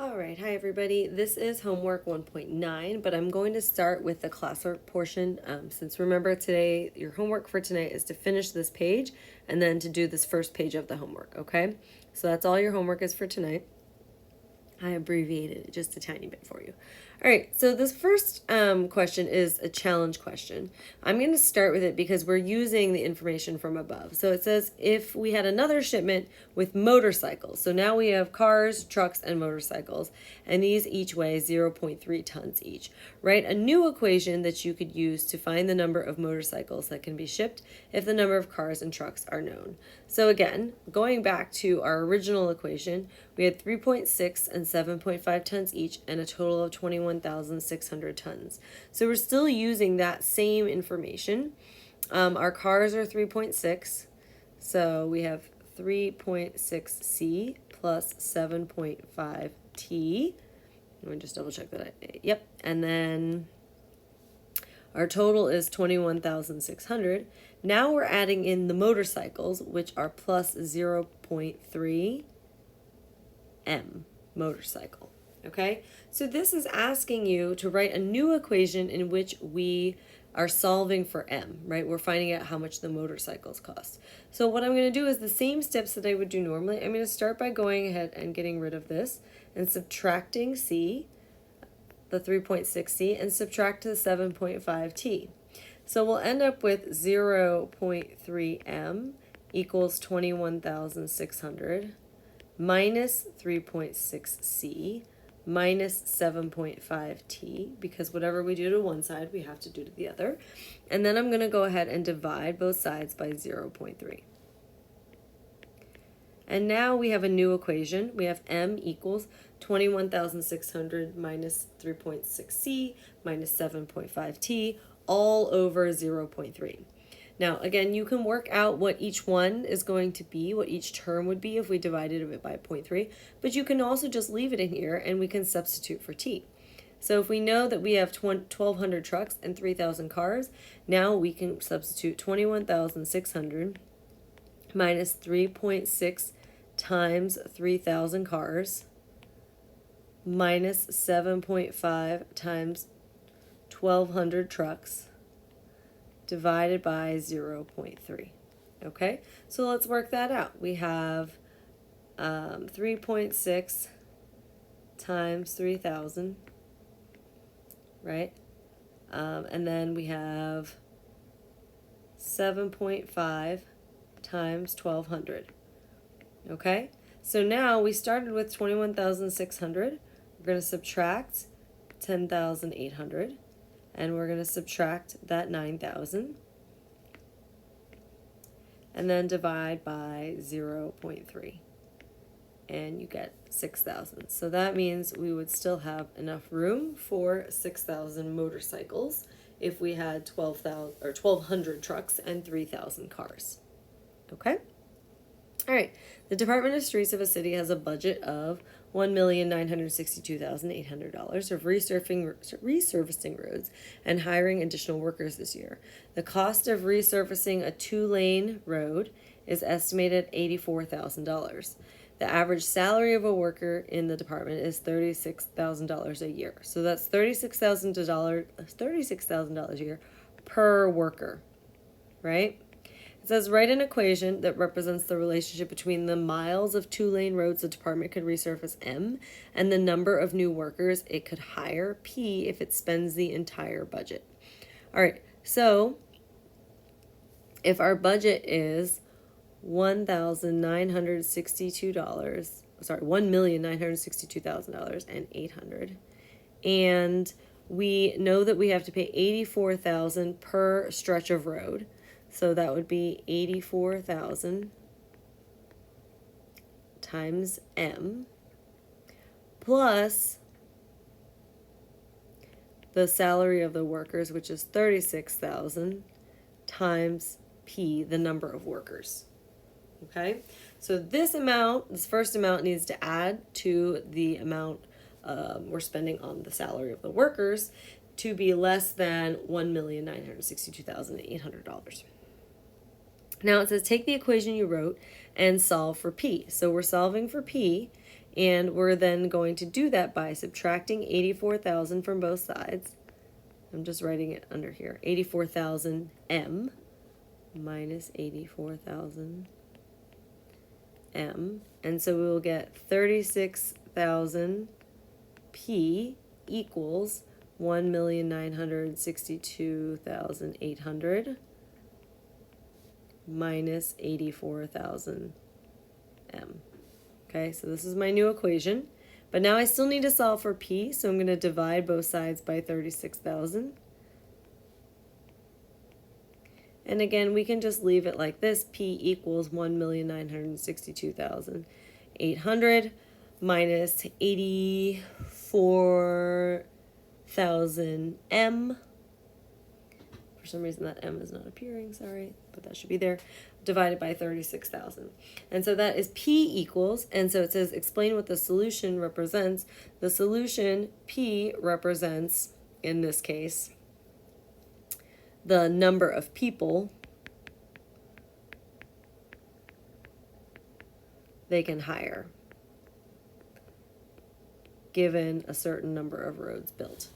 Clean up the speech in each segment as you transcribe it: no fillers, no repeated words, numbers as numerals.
All right, hi everybody. This is homework 1.9, but I'm going to start with the classwork portion since remember today, your homework for tonight is to finish this page and then to do this first page of the homework, okay? So that's all your homework is for tonight. I abbreviated it just a tiny bit for you. All right, so this first question is a challenge question. I'm going to start with it because we're using the information from above. So it says if we had another shipment with motorcycles. So now we have cars, trucks, and motorcycles, and these each weigh 0.3 tons each. Write a new equation that you could use to find the number of motorcycles that can be shipped if the number of cars and trucks are known. So again, going back to our original equation, we had 3.6 and 7.5 tons each and a total of 21,600 tons. So we're still using that same information. Our cars are 3.6, so we have 3.6C plus 7.5T. Let me just double check that. Yep, and then our total is 21,600. Now we're adding in the motorcycles, which are plus 0.3 M motorcycle. Okay, so this is asking you to write a new equation in which we are solving for M, right? We're finding out how much the motorcycles cost. So what I'm going to do is the same steps that I would do normally. I'm going to start by going ahead and getting rid of this and subtracting C, the 3.6C, and subtract the 7.5T. So we'll end up with 0.3M equals 21,600 minus 3.6C minus 7.5T, because whatever we do to one side, we have to do to the other. And then I'm going to go ahead and divide both sides by 0.3. And now we have a new equation. We have M equals 21,600 minus 3.6C minus 7.5T all over 0.3. Now, again, you can work out what each one is going to be, what each term would be if we divided it by 0.3, but you can also just leave it in here and we can substitute for T. So if we know that we have 1,200 trucks and 3,000 cars, now we can substitute 21,600 minus 3.6 times 3,000 cars minus 7.5 times 1,200 trucks divided by 0.3. Okay, so let's work that out. We have 3.6 times 3,000, right? And then we have 7.5 times 1,200. Okay, so now we started with 21,600. We're going to subtract 10,800. And we're going to subtract that 9,000 and then divide by 0.3 and you get 6,000. So that means we would still have enough room for 6,000 motorcycles if we had 1,200 trucks and 3,000 cars. Okay? All right, the Department of Streets of a city has a budget of $1,962,800 of resurfacing roads and hiring additional workers this year. The cost of resurfacing a 2-lane road is estimated at $84,000. The average salary of a worker in the department is $36,000 a year. So that's $36,000 a year per worker, right? It says write an equation that represents the relationship between the miles of 2-lane roads the department could resurface M and the number of new workers it could hire P if it spends the entire budget. All right, so if our budget is $1,962,800, and we know that we have to pay $84,000 per stretch of road. So that would be 84,000 times M plus the salary of the workers, which is 36,000 times P, the number of workers. Okay, so this first amount needs to add to the amount we're spending on the salary of the workers to be less than $1,962,800. Now it says take the equation you wrote and solve for P. So we're solving for P And we're then going to do that by subtracting 84,000 from both sides. I'm just writing it under here. 84,000 M minus 84,000 M. And so we will get 36,000 P equals 1,962,800 minus 84,000 M. Okay, so this is my new equation. But now I still need to solve for P, so I'm going to divide both sides by 36,000. And again, we can just leave it like this. P equals 1,962,800 minus 84,000 M. For some reason that M is not appearing, sorry, but that should be there, divided by 36,000. And so that is P equals, and so it says explain what the solution represents. The solution, P, represents, in this case, the number of people they can hire, given a certain number of roads built.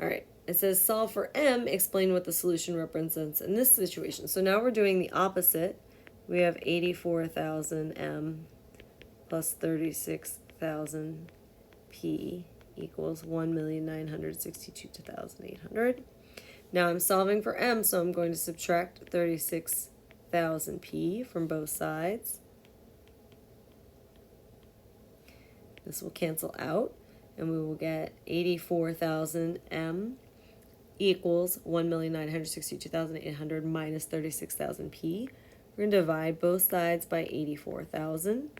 All right. It says solve for M, explain what the solution represents in this situation. So now we're doing the opposite. We have 84,000 M plus 36,000 P equals 1,962,800. Now I'm solving for M, so I'm going to subtract 36,000 P from both sides. This will cancel out, and we will get 84,000 M equals 1,962,800 minus 36,000 P. We're going to divide both sides by 84,000.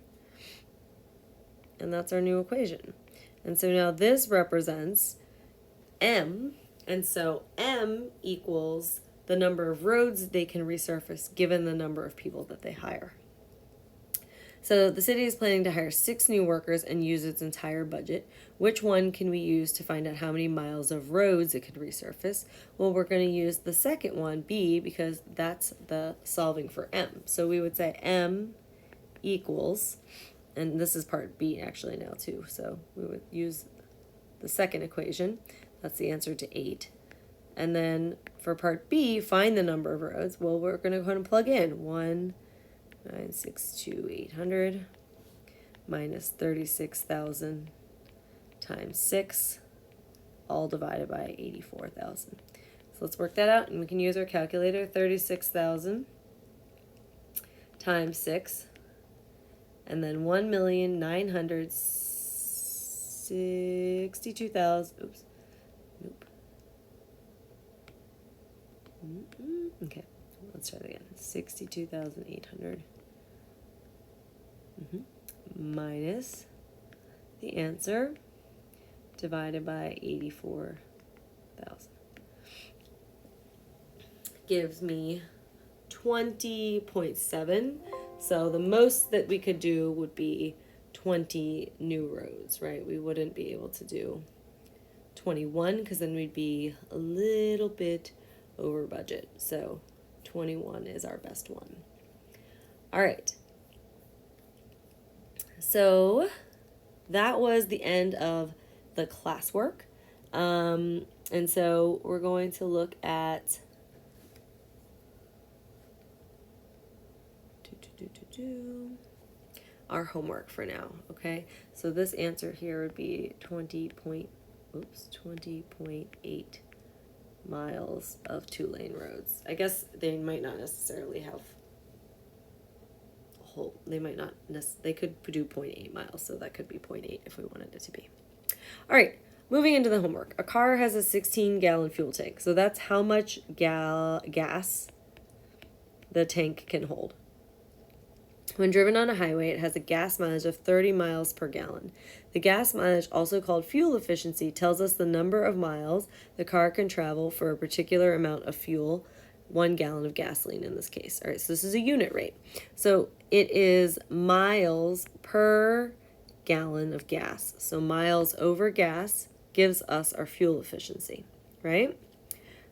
And that's our new equation. And so now this represents M. And so M equals the number of roads they can resurface given the number of people that they hire. So the city is planning to hire 6 new workers and use its entire budget. Which one can we use to find out how many miles of roads it could resurface? Well, we're going to use the second one, B, because that's the solving for M. So we would say M equals, and this is part B actually now too, so we would use the second equation. That's the answer to 8. And then for part B, find the number of roads. Well, we're going to go ahead and plug in 1,962,800 minus 36,000 times 6, all divided by 84,000. So let's work that out, and we can use our calculator. 36,000 times 6, and then 1,962,000. Oops. Nope. Okay. Let's try that again. 62,800 minus the answer divided by 84,000 gives me 20.7. So the most that we could do would be 20 new roads, right? We wouldn't be able to do 21 because then we'd be a little bit over budget. So 21 is our best one. All right. So that was the end of the classwork. And so we're going to look at our homework for now, okay? So this answer here would be 20.8 miles of 2-lane roads. I guess they might not necessarily have a whole, they could do 0.8 miles, so that could be 0.8 if we wanted it to be. All right, moving into the homework. A car has a 16-gallon fuel tank, so that's how much gas the tank can hold. When driven on a highway, it has a gas mileage of 30 miles per gallon. The gas mileage, also called fuel efficiency, tells us the number of miles the car can travel for a particular amount of fuel, 1 gallon of gasoline in this case. All right, so this is a unit rate. So it is miles per gallon of gas. So miles over gas gives us our fuel efficiency, right?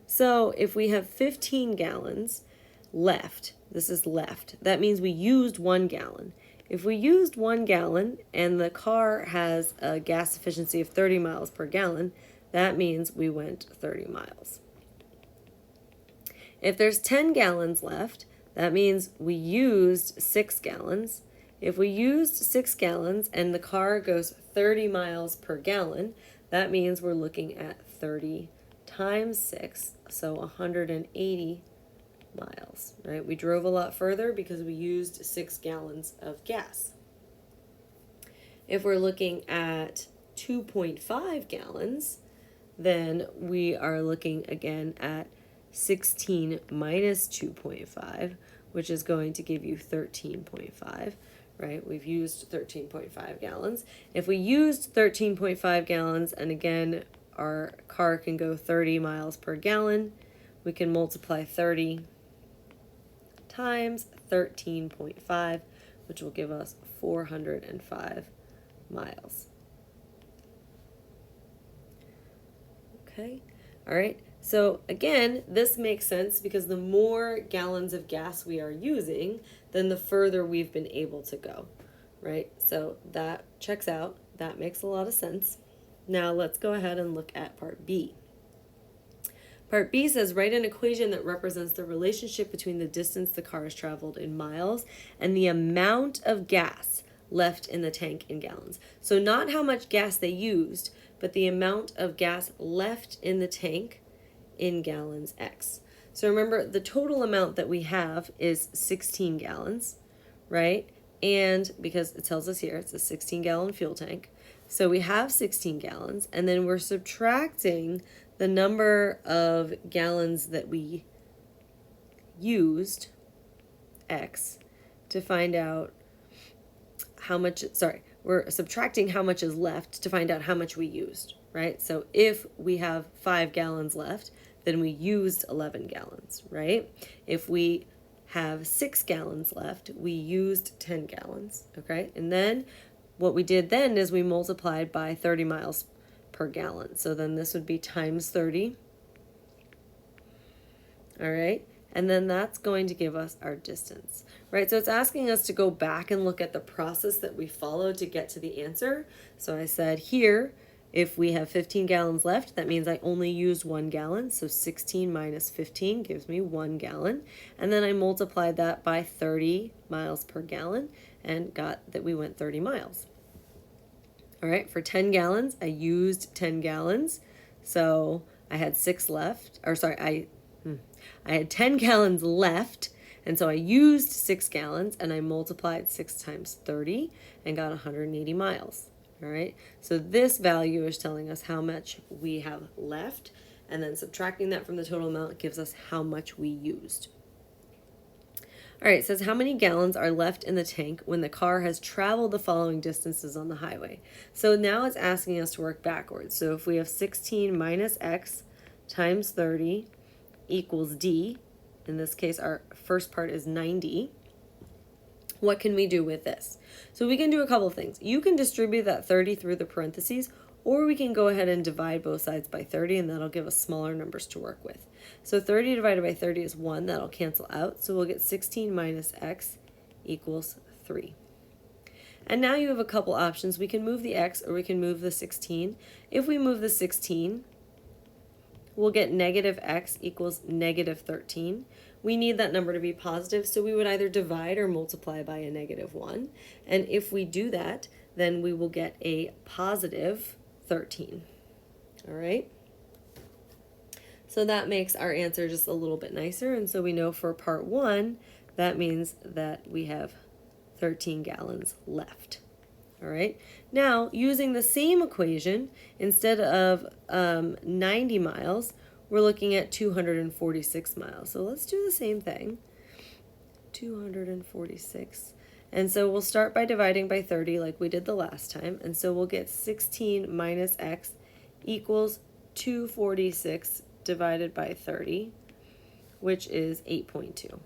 So if we have 15 gallons left, this is left, that means we used 1 gallon. If we used 1 gallon and the car has a gas efficiency of 30 miles per gallon, that means we went 30 miles. If there's 10 gallons left, that means we used 6 gallons. If we used 6 gallons and the car goes 30 miles per gallon, that means we're looking at 30 times 6, so 180 miles, right? We drove a lot further because we used 6 gallons of gas. If we're looking at 2.5 gallons, then we are looking again at 16 minus 2.5, which is going to give you 13.5, right? We've used 13.5 gallons. If we used 13.5 gallons, and again, our car can go 30 miles per gallon, we can multiply 30 times 13.5, which will give us 405 miles. Okay, all right. So again, this makes sense because the more gallons of gas we are using, then the further we've been able to go, right? So that checks out. That makes a lot of sense. Now let's go ahead and look at part B. Part B says write an equation that represents the relationship between the distance the car has traveled in miles and the amount of gas left in the tank in gallons. So not how much gas they used, but the amount of gas left in the tank in gallons X. So remember, the total amount that we have is 16 gallons, right? And because it tells us here, it's a 16-gallon fuel tank. So we have 16 gallons, and then we're subtracting the number of gallons that we used, X, to find out how much, we're subtracting how much is left to find out how much we used, right? So if we have 5 gallons left, then we used 11 gallons, right? If we have 6 gallons left, we used 10 gallons, okay? And then what we did then is we multiplied by 30 miles per gallon. So then this would be times 30, all right? And then that's going to give us our distance, right? So it's asking us to go back and look at the process that we followed to get to the answer. So I said here, if we have 15 gallons left, that means I only used 1 gallon. So 16 minus 15 gives me 1 gallon. And then I multiplied that by 30 miles per gallon and got that we went 30 miles. All right, for 10 gallons, I used 10 gallons. So I had 6 left, or sorry, I had 10 gallons left, and so I used 6 gallons, and I multiplied 6 times 30 and got 180 miles. All right, so this value is telling us how much we have left, and then subtracting that from the total amount gives us how much we used. All right, it says how many gallons are left in the tank when the car has traveled the following distances on the highway. So now it's asking us to work backwards. So if we have 16 minus X times 30 equals D, in this case our first part is 90, what can we do with this? So we can do a couple of things. You can distribute that 30 through the parentheses, or we can go ahead and divide both sides by 30, and that'll give us smaller numbers to work with. So 30 divided by 30 is 1. That'll cancel out. So we'll get 16 minus X equals 3. And now you have a couple options. We can move the X or we can move the 16. If we move the 16, we'll get negative X equals negative 13. We need that number to be positive, so we would either divide or multiply by a negative 1. And if we do that, then we will get a positive 13. All right? So that makes our answer just a little bit nicer. And so we know for part 1, that means that we have 13 gallons left. All right. Now, using the same equation, instead of 90 miles, we're looking at 246 miles. So let's do the same thing. 246. And so we'll start by dividing by 30 like we did the last time. And so we'll get 16 minus X equals 246 divided by 30, which is 8.2.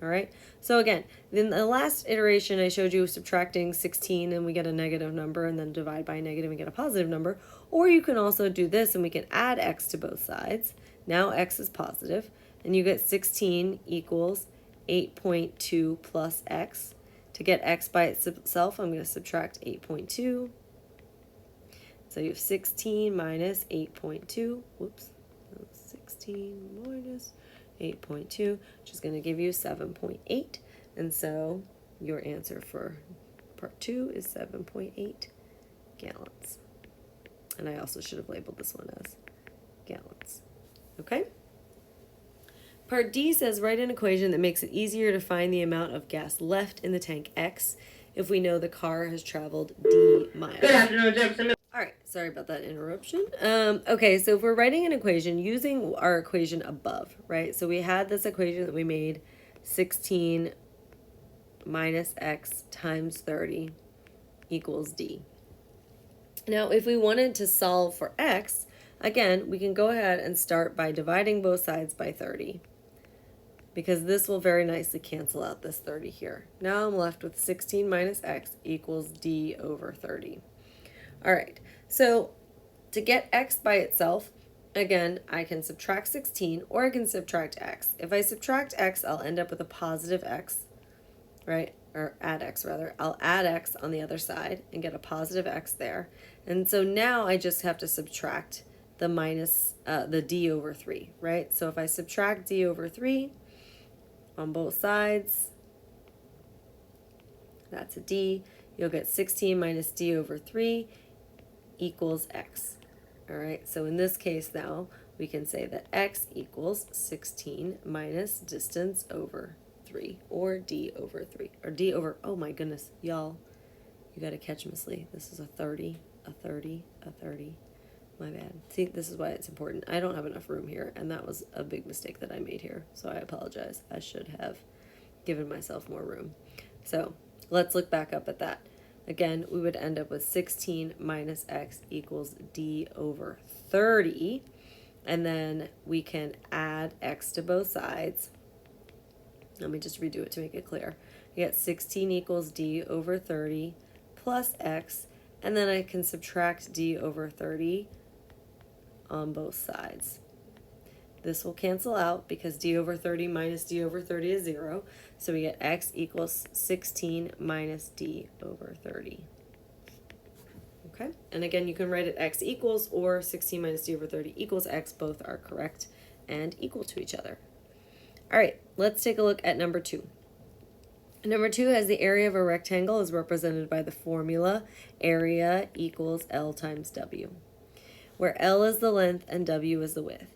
All right, so again, in the last iteration, I showed you subtracting 16 and we get a negative number, and then divide by a negative and get a positive number. Or you can also do this and we can add X to both sides. Now X is positive, and you get 16 equals 8.2 plus X. To get x by itself, I'm going to subtract 8.2. So you have 16 minus 8.2. Whoops. 16 minus 8.2, which is going to give you 7.8. And so your answer for part 2 is 7.8 gallons. And I also should have labeled this one as gallons. Okay? Part D says write an equation that makes it easier to find the amount of gas left in the tank X if we know the car has traveled D miles. Good afternoon, Jefferson. All right, sorry about that interruption. Okay, so if we're writing an equation using our equation above, right? So we had this equation that we made, 16 minus x times 30 equals D. Now, if we wanted to solve for x, again, we can go ahead and start by dividing both sides by 30, because this will very nicely cancel out this 30 here. Now I'm left with 16 minus x equals D over 30. All right, so to get x by itself, again, I can subtract 16 or I can subtract x. If I subtract x, I'll end up with a positive x, right? Or add x rather. I'll add x on the other side and get a positive x there. And so now I just have to subtract the minus, the d over 3, right? So if I subtract d over 3 on both sides, that's a d. You'll get 16 minus d over 3 equals x. All right, so in this case now, we can say that x equals 16 minus distance over 3, or d over 3, or d over, oh my goodness, y'all, you got to catch Miss Lee. This is a 30, a 30, a 30. My bad. See, this is why it's important. I don't have enough room here, and that was a big mistake that I made here, so I apologize. I should have given myself more room. So let's look back up at that. Again, we would end up with 16 minus x equals d over 30. And then we can add x to both sides. Let me just redo it to make it clear. You get 16 equals d over 30 plus x. And then I can subtract d over 30 on both sides. This will cancel out because d over 30 minus d over 30 is 0. So we get x equals 16 minus d over 30. Okay, and again, you can write it x equals or 16 minus d over 30 equals x. Both are correct and equal to each other. All right, let's take a look at number 2. Number 2 has the area of a rectangle is represented by the formula area equals L times W, where L is the length and W is the width.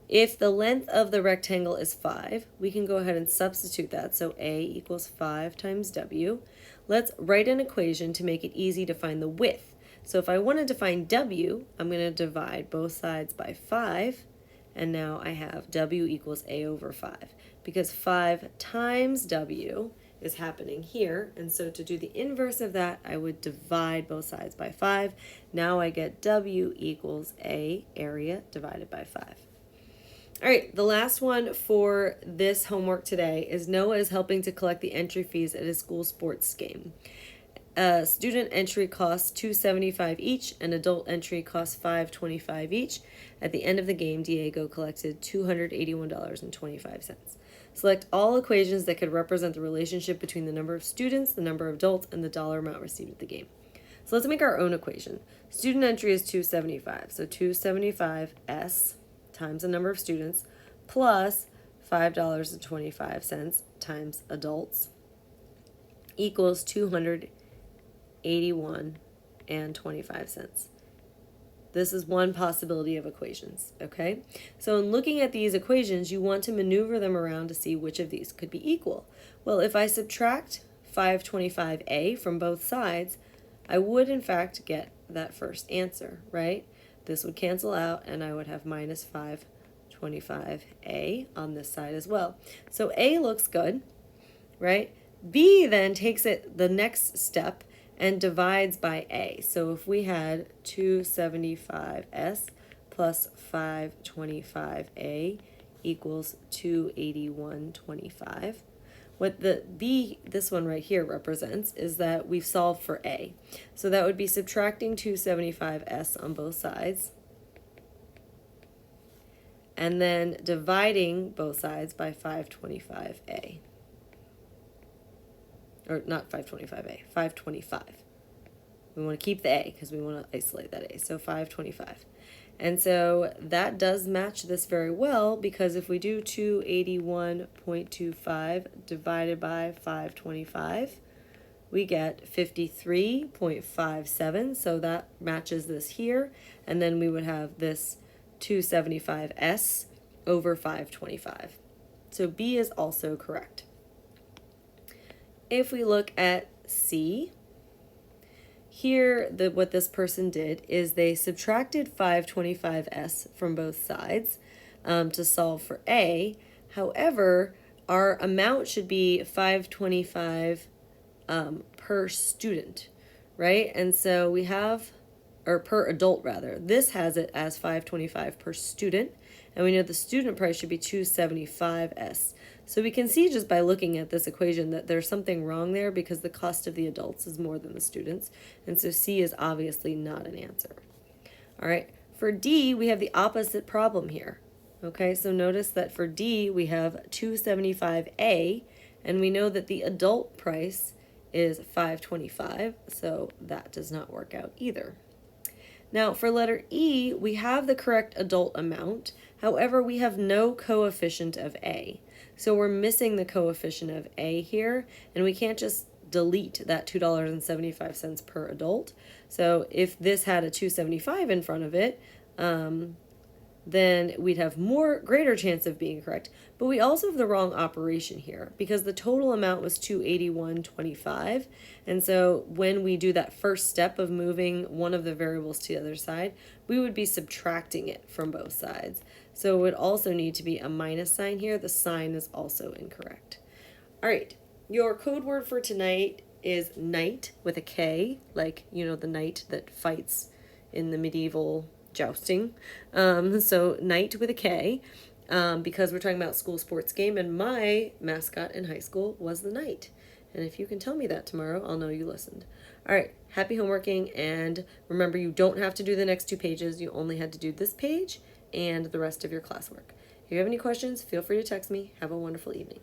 If the length of the rectangle is 5, we can go ahead and substitute that. So A equals 5 times W. Let's write an equation to make it easy to find the width. So if I wanted to find W, I'm going to divide both sides by 5. And now I have W equals A over 5. Because 5 times W is happening here. And so to do the inverse of that, I would divide both sides by 5. Now I get W equals A area divided by 5. All right, the last one for this homework today is Noah is helping to collect the entry fees at his school sports game. Student entry costs $2.75 each, and adult entry costs $5.25 each. At the end of the game, Diego collected $281.25. Select all equations that could represent the relationship between the number of students, the number of adults, and the dollar amount received at the game. So let's make our own equation. Student entry is $2.75, so $2.75 times the number of students plus $5.25 times adults equals $281.25. This is one possibility of equations, okay? So in looking at these equations, you want to maneuver them around to see which of these could be equal. Well, if I subtract 525a from both sides, I would in fact get that first answer, right? This would cancel out, and I would have minus 525a on this side as well. So A looks good, right? B then takes it the next step and divides by A. So if we had 275s plus 525a equals 281.25, what the B, this one right here, represents is that we've solved for A. So that would be subtracting 275s on both sides and then dividing both sides by 525a. or not 525A, 525. We want to keep the A because we want to isolate that A. So 525. And so that does match this very well, because if we do 281.25 divided by 525, we get 53.57. So that matches this here. And then we would have this 275S over 525. So B is also correct. If we look at C, here, what this person did is they subtracted 525s from both sides to solve for A. However, our amount should be 525 per student, right? And so we have, or per adult rather, this has it as 525 per student, and we know the student price should be 275s. So we can see just by looking at this equation that there's something wrong there, because the cost of the adults is more than the students. And so C is obviously not an answer. All right, for D, we have the opposite problem here. Okay, so notice that for D, we have 275A, and we know that the adult price is 525, so that does not work out either. Now, for letter E, we have the correct adult amount. However, we have no coefficient of A. So we're missing the coefficient of A here, and we can't just delete that $2.75 per adult. So if this had a 275 in front of it, then we'd have greater chance of being correct. But we also have the wrong operation here, because the total amount was 281.25. And so when we do that first step of moving one of the variables to the other side, we would be subtracting it from both sides. So it would also need to be a minus sign here. The sign is also incorrect. All right, your code word for tonight is knight with a K, like, you know, the knight that fights in the medieval jousting. So knight with a K, because we're talking about school sports game, and my mascot in high school was the knight. And if you can tell me that tomorrow, I'll know you listened. All right, happy homeworking, and remember, you don't have to do the next 2 pages. You only had to do this page and the rest of your classwork. If you have any questions, feel free to text me. Have a wonderful evening.